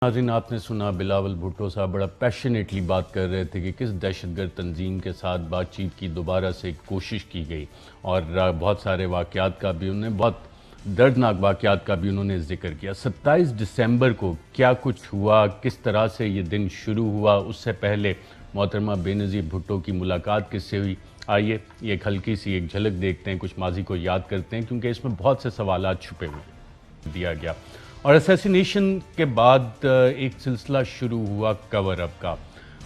ناظرین، آپ نے سنا بلاول بھٹو صاحب بڑا پیشنیٹلی بات کر رہے تھے کہ کس دہشت گرد تنظیم کے ساتھ بات چیت کی دوبارہ سے کوشش کی گئی، اور بہت سارے واقعات کا بھی انہوں نے، بہت دردناک واقعات کا بھی انہوں نے ذکر کیا۔ 27 دسمبر کو کیا کچھ ہوا، کس طرح سے یہ دن شروع ہوا، اس سے پہلے محترمہ بے نظیر بھٹو کی ملاقات کس سے ہوئی، آئیے یہ ایک ہلکی سی ایک جھلک دیکھتے ہیں، کچھ ماضی کو یاد کرتے ہیں، کیونکہ اس میں بہت سے سوالات چھپے ہوئے دیا گیا۔ اور اسیسینیشن کے بعد ایک سلسلہ شروع ہوا کور اپ کا،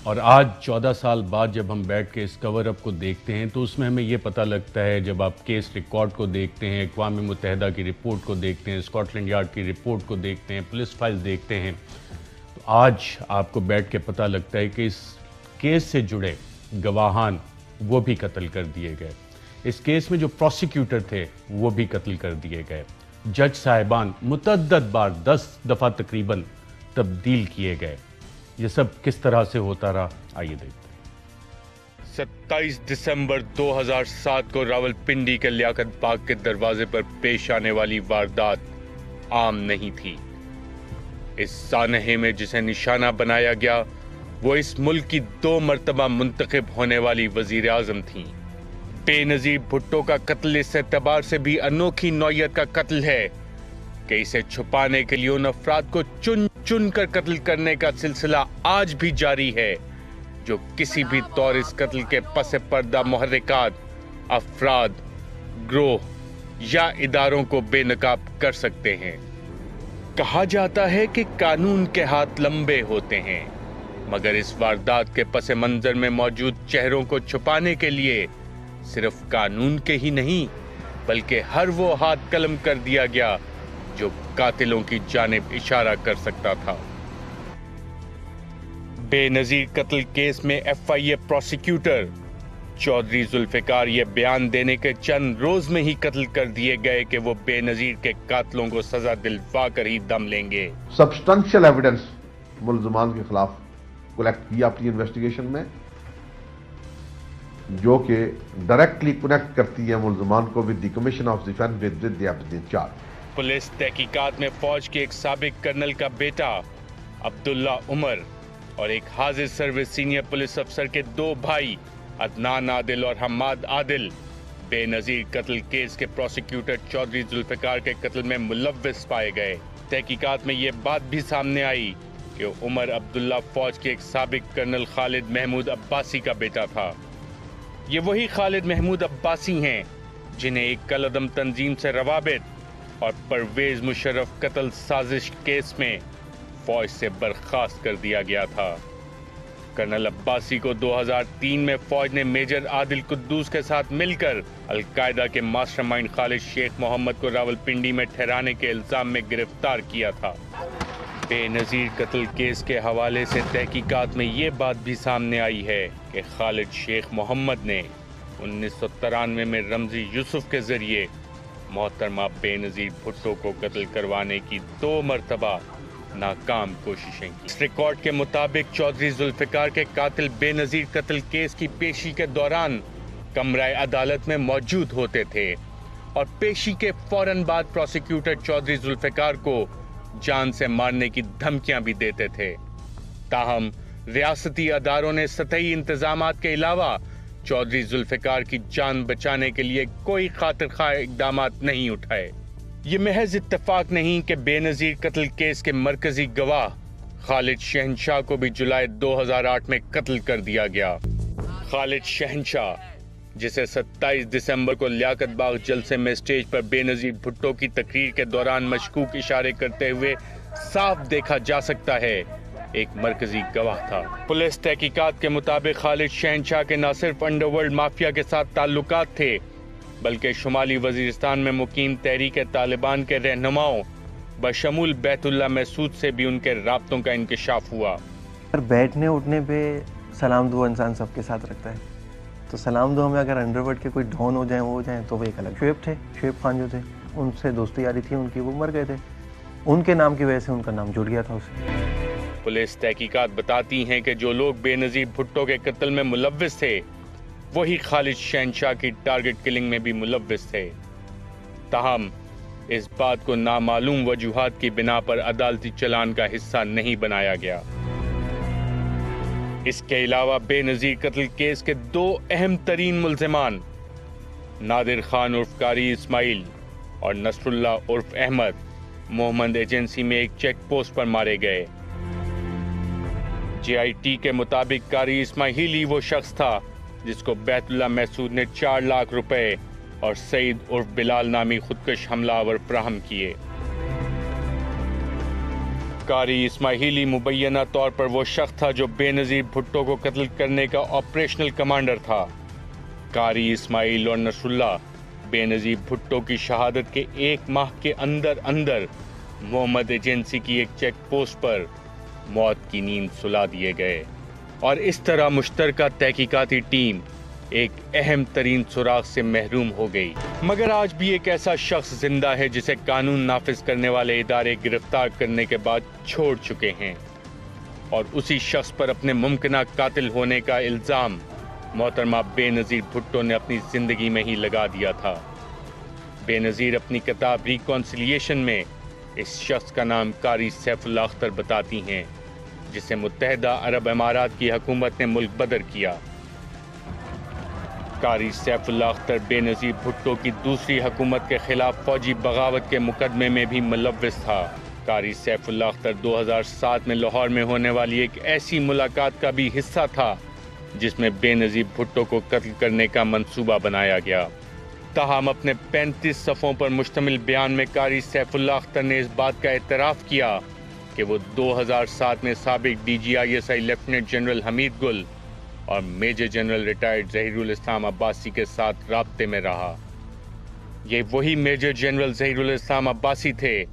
اور آج 14 سال بعد جب ہم بیٹھ کے اس کور اپ کو دیکھتے ہیں تو اس میں ہمیں یہ پتہ لگتا ہے، جب آپ کیس ریکارڈ کو دیکھتے ہیں، اقوام متحدہ کی رپورٹ کو دیکھتے ہیں، اسکاٹ یارڈ کی رپورٹ کو دیکھتے ہیں، پولیس فائل دیکھتے ہیں، تو آج آپ کو بیٹھ کے پتہ لگتا ہے کہ اس کیس سے جڑے گواہان وہ بھی قتل کر دیے گئے، اس کیس میں جو پروسیکیوٹر تھے وہ بھی قتل کر دیے گئے، جج صاحبان متعدد بار 10 دفعہ تقریباً تبدیل کیے گئے۔ یہ سب کس طرح سے ہوتا رہا، آئیے دیکھتے ہیں۔ 27 دسمبر 2007 کو راولپنڈی کے لیاقت باغ کے دروازے پر پیش آنے والی واردات عام نہیں تھی۔ اس سانحے میں جسے نشانہ بنایا گیا وہ اس ملک کی 2 مرتبہ منتخب ہونے والی وزیر اعظم تھیں۔ بے نظیر بھٹو کا قتل اس اعتبار سے بھی انوکھی نوعیت کا قتل ہے کہ اسے چھپانے کے لیے ان افراد کو چن چن کر قتل کرنے کا سلسلہ آج بھی جاری ہے جو کسی بھی طور اس قتل کے پس پردہ محرکات، افراد، گروہ یا اداروں کو بے نقاب کر سکتے ہیں۔ کہا جاتا ہے کہ قانون کے ہاتھ لمبے ہوتے ہیں، مگر اس واردات کے پس منظر میں موجود چہروں کو چھپانے کے لیے صرف قانون کے ہی نہیں بلکہ ہر وہ ہاتھ قلم کر دیا گیا جو قاتلوں کی جانب اشارہ کر سکتا تھا۔ بے نظیر قتل کیس میں ایف آئی اے پروسیکیوٹر چودھری ذوالفقار یہ بیان دینے کے چند روز میں ہی قتل کر دیے گئے کہ وہ بے نظیر کے قاتلوں کو سزا دلوا کر ہی دم لیں گے۔ سبسٹنشل ایویڈنس ملزمان کے خلاف کلیکٹ کیا اپنی انویسٹیگیشن میں، جو کہ ڈائریکٹلی کنیکٹ کرتی ہے ملزمان کو with the commission of the fan with the episode charge. Police تحقیقات میں فوج کے ایک سابق کرنل کا بیٹا عبداللہ عمر اور ایک حاضر سروس سینئر پولیس افسر کے 2 بھائی عدنان عادل اور حماد عادل بے نظیر قتل کیس کے پروسیکیوٹر چودھری ذوالفقار کے قتل میں ملوث پائے گئے۔ تحقیقات میں یہ بات بھی سامنے آئی کہ عمر عبداللہ فوج کے ایک سابق کرنل خالد محمود عباسی کا بیٹا تھا۔ یہ وہی خالد محمود عباسی ہیں جنہیں ایک کالعدم تنظیم سے روابط اور پرویز مشرف قتل سازش کیس میں فوج سے برخاست کر دیا گیا تھا۔ کرنل عباسی کو 2003 میں فوج نے میجر عادل قدوس کے ساتھ مل کر القاعدہ کے ماسٹر مائنڈ خالد شیخ محمد کو راولپنڈی میں ٹھہرانے کے الزام میں گرفتار کیا تھا۔ بے نظیر قتل کیس کے حوالے سے تحقیقات میں یہ بات بھی سامنے آئی ہے کہ خالد شیخ محمد نے 1993 میں رمزی یوسف کے ذریعے محترمہ بے نظیر بھٹو کو قتل کروانے کی 2 مرتبہ ناکام کوششیں کی۔ اس ریکارڈ کے مطابق چودھری ذوالفقار کے قاتل بے نظیر قتل کیس کی پیشی کے دوران کمرہ عدالت میں موجود ہوتے تھے اور پیشی کے فوراً بعد پروسیکیوٹر چودھری ذوالفقار کو جان سے مارنے کی دھمکیاں بھی دیتے تھے۔ تاہم ریاستی اداروں نے سطحی انتظامات کے علاوہ چودھری ذوالفقار کی جان بچانے کے لیے کوئی خاطر خواہ اقدامات نہیں اٹھائے۔ یہ محض اتفاق نہیں کہ بے نظیر قتل کیس کے مرکزی گواہ خالد شہنشاہ کو بھی جولائی 2008 میں قتل کر دیا گیا۔ خالد شہنشاہ، جسے 27 دسمبر کو لیاقت باغ جلسے میں اسٹیج پر بے نظیر بھٹو کی تقریر کے دوران مشکوک اشارے کرتے ہوئے صاف دیکھا جا سکتا ہے، ایک مرکزی گواہ تھا۔ پولیس تحقیقات کے مطابق خالد شہنشاہ کے نہ صرف انڈر ورلڈ مافیا کے ساتھ تعلقات تھے بلکہ شمالی وزیرستان میں مقیم تحریک طالبان کے رہنماؤں بشمول بیت اللہ محسود سے بھی ان کے رابطوں کا انکشاف ہوا۔ بیٹھنے اٹھنے پہ سلام دعا انسان سب کے ساتھ رکھتا ہے، تو سلام دعا میں اگر انڈر ورلڈ کے کوئی ڈھون ہو جائیں وہ ہو جائیں تو وہ ایک الگ شعیب تھے، شعیب خان جو تھے ان سے دوستی یاری تھی ان کی، وہ مر گئے تھے، ان کے نام کی وجہ سے ان کا نام جڑ گیا تھا اسے۔ پولیس تحقیقات بتاتی ہیں کہ جو لوگ بے نظیر بھٹو کے قتل میں ملوث تھے وہی خالد شہنشاہ کی ٹارگٹ کلنگ میں بھی ملوث تھے۔ تاہم اس بات کو نامعلوم وجوہات کی بنا پر عدالتی چلان کا حصہ نہیں بنایا گیا۔ اس کے علاوہ بے نظیر قتل کیس کے 2 اہم ترین ملزمان نادر خان عرف قاری اسماعیل اور نصر اللہ عرف احمد محمد ایجنسی میں ایک چیک پوسٹ پر مارے گئے۔ جے آئی ٹی کے مطابق قاری اسماعیلی وہ شخص تھا جس کو بیت اللہ محسود نے 4 لاکھ روپے اور سعید عرف بلال نامی خودکش حملہ آور فراہم کیے۔ قاری اسماعیلی مبینہ طور پر وہ شخص تھا جو بے نظیر بھٹو کو قتل کرنے کا آپریشنل کمانڈر تھا۔ قاری اسماعیل اور نصر اللہ بے نظیر بھٹو کی شہادت کے 1 ماہ کے اندر محمد ایجنسی کی ایک چیک پوسٹ پر موت کی نیند سلا دیے گئے، اور اس طرح مشترکہ تحقیقاتی ٹیم ایک اہم ترین سراغ سے محروم ہو گئی۔ مگر آج بھی ایک ایسا شخص زندہ ہے جسے قانون نافذ کرنے والے ادارے گرفتار کرنے کے بعد چھوڑ چکے ہیں، اور اسی شخص پر اپنے ممکنہ قاتل ہونے کا الزام محترمہ بے نظیر بھٹو نے اپنی زندگی میں ہی لگا دیا تھا۔ بے نظیر اپنی کتاب ریکانسیلیشن میں اس شخص کا نام قاری سیف اللہ اختر بتاتی ہیں، جسے متحدہ عرب امارات کی حکومت نے ملک بدر کیا۔ قاری سیف اللہ اختر بے نظیر بھٹو کی دوسری حکومت کے خلاف فوجی بغاوت کے مقدمے میں بھی ملوث تھا۔ قاری سیف اللہ اختر 2007 میں لاہور میں ہونے والی ایک ایسی ملاقات کا بھی حصہ تھا جس میں بے نظیر بھٹو کو قتل کرنے کا منصوبہ بنایا گیا۔ تاہم اپنے 35 صفحوں پر مشتمل بیان میں قاری سیف اللہ اختر نے اس بات کا اعتراف کیا کہ وہ 2007 میں سابق DGISI لیفٹیننٹ جنرل حمید گل اور میجر جنرل ریٹائرڈ ظہیر الاسلام عباسی کے ساتھ رابطے میں رہا۔ یہ وہی میجر جنرل ظہیر الاسلام عباسی تھے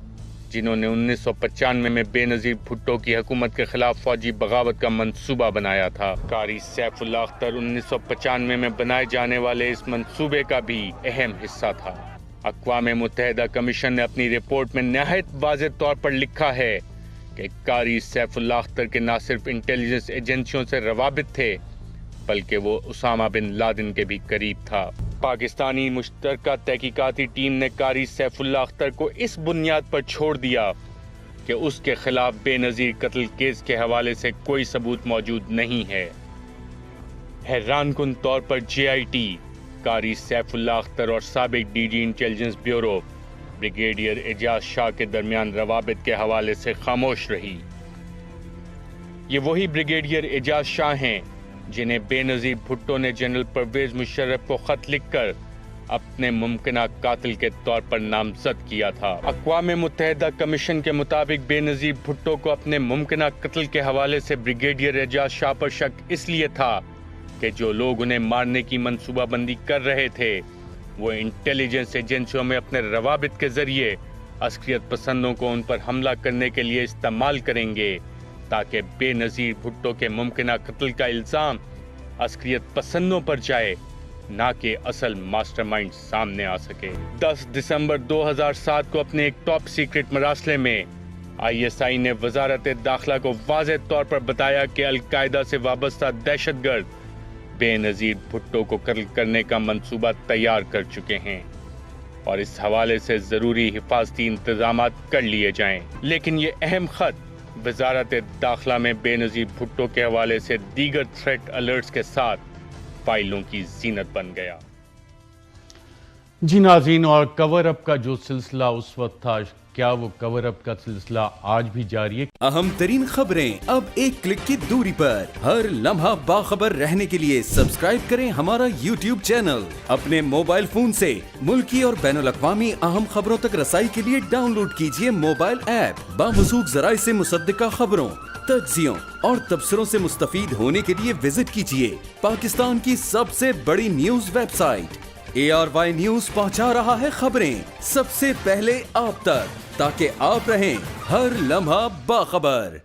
جنہوں نے 1995 میں بے نظیر بھٹو کی حکومت کے خلاف فوجی بغاوت کا منصوبہ بنایا تھا۔ قاری سیف اللہ اختر 1995 میں بنائے جانے والے اس منصوبے کا بھی اہم حصہ تھا۔ اقوام متحدہ کمیشن نے اپنی رپورٹ میں نہایت واضح طور پر لکھا ہے کہ قاری سیف اللہ اختر کے نہ صرف انٹیلیجنس ایجنسیوں سے روابط تھے بلکہ وہ اسامہ بن لادن کے بھی قریب تھا۔ پاکستانی مشترکہ تحقیقاتی ٹیم نے قاری سیف اللہ اختر کو اس بنیاد پر چھوڑ دیا کہ اس کے خلاف بے نظیر قتل کیس کے حوالے سے کوئی ثبوت موجود نہیں ہے۔ حیران کن طور پر JIT قاری سیف اللہ اختر اور سابق DG انٹیلیجنس بیورو بریگیڈیئر اعجاز شاہ کے درمیان روابط کے حوالے سے خاموش رہی۔ یہ وہی بریگیڈیئر اعجاز شاہ ہیں جنہیں بے نظیر بھٹو نے جنرل پرویز مشرف کو خط لکھ کر اپنے ممکنہ قاتل کے طور پر نامزد کیا تھا۔ اقوام متحدہ کمیشن کے مطابق بے نظیر بھٹو کو اپنے ممکنہ قتل کے حوالے سے بریگیڈیئر اعجاز شاہ پر شک اس لیے تھا کہ جو لوگ انہیں مارنے کی منصوبہ بندی کر رہے تھے وہ انٹیلیجنس ایجنسیوں میں اپنے روابط کے ذریعے عسکریت پسندوں کو ان پر حملہ کرنے کے لیے استعمال کریں گے تاکہ بے نظیر بھٹو کے ممکنہ قتل کا الزام عسکریت پسندوں پر جائے، نہ کہ اصل ماسٹر مائنڈ سامنے آ سکے۔ 10 دسمبر 2007 کو اپنے ایک ٹاپ سیکرٹ مراسلے میں ISI نے وزارت داخلہ کو واضح طور پر بتایا کہ القاعدہ سے وابستہ دہشت گرد بے نظیر بھٹو کو قتل کرنے کا منصوبہ تیار کر چکے ہیں اور اس حوالے سے ضروری حفاظتی انتظامات کر لیے جائیں۔ لیکن یہ اہم خط وزارت داخلہ میں بے نظیر بھٹو کے حوالے سے دیگر تھریٹ الرٹس کے ساتھ فائلوں کی زینت بن گیا۔ جی ناظرین، اور کور اپ کا جو سلسلہ اس وقت تھا، کیا وہ کور اپ کا سلسلہ آج بھی جاری ہے؟ اہم ترین خبریں اب ایک کلک کی دوری پر، ہر لمحہ باخبر رہنے کے لیے سبسکرائب کریں ہمارا YouTube چینل۔ اپنے موبائل فون سے ملکی اور بین الاقوامی اہم خبروں تک رسائی کے لیے ڈاؤن لوڈ کیجیے موبائل ایپ۔ باموثوق ذرائع سے مصدقہ خبروں، تجزیوں اور تبصروں سے مستفید ہونے کے لیے وزٹ کیجیے پاکستان کی سب سے بڑی news website ARY news پہنچا رہا ہے خبریں سب سے پہلے آپ تک، تاکہ آپ رہیں ہر لمحہ باخبر۔